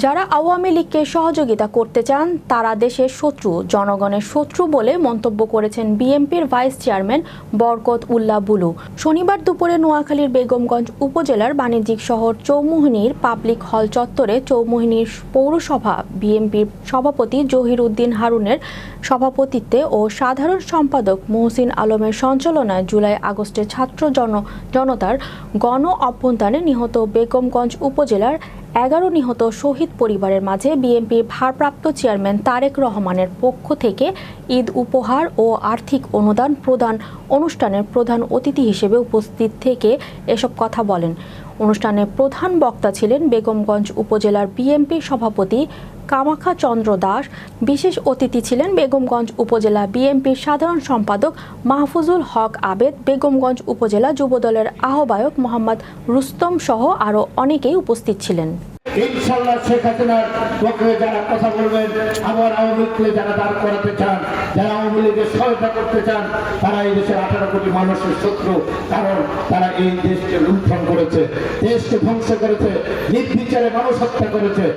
যারা আওয়ামী লীগকে সহযোগিতা করতে চান তারা দেশের শত্রু, জনগণের শত্রু বলে মন্তব্য করেছেন বিএনপির ভাইস চেয়ারম্যান বরকত উল্লাহ বুলু। শনিবার দুপুরে নোয়াখালীর বেগমগঞ্জ উপজেলার বাণিজ্যিক শহর চৌমুহনীর পাবলিক হল চত্বরে চৌমুহনীর পৌরসভা বিএনপির সভাপতি জহির উদ্দিন হারুনের সভাপতিত্বে ও সাধারণ সম্পাদক মহসিন আলমের সঞ্চালনায় জুলাই আগস্টের ছাত্র জনতার গণ অভ্যুত্থানে নিহত বেগমগঞ্জ উপজেলার 11 নিহত শহীদ পরিবারের মাঝে বিএনপির ভারপ্রাপ্ত চেয়ারম্যান তারেক রহমানের পক্ষ থেকে ঈদ উপহার ও আর্থিক অনুদান প্রদান অনুষ্ঠানের প্রধান অতিথি হিসেবে উপস্থিত থেকে এসব কথা বলেন। অনুষ্ঠানে প্রধান বক্তা ছিলেন বেগমগঞ্জ উপজেলার বিএনপি সভাপতি কামাখ্যা চন্দ্র দাস। বিশেষ অতিথি ছিলেন বেগমগঞ্জ উপজেলা বিএনপির সাধারণ সম্পাদক মাহফুজুল হক আবেদ, বেগমগঞ্জ উপজেলা যুবদলের আহ্বায়ক মোহাম্মদ রুস্তম সহ আরও অনেকেই উপস্থিত ছিলেন। ইনশাআল্লাহ শেখ হাসিনার পক্ষে যারা কথা বলবেন, আবার আওয়ামী লীগকে যারা দাঁড় করাতে চান, যারা আওয়ামী লীগের সহায়তা করতে চান, তারা এই দেশের 18 কোটি মানুষের শত্রু। কারণ তারা এই দেশকে লুণ্ঠন করেছে, দেশকে ধ্বংস করেছে, নির্বিচারে মানুষ হত্যা করেছে।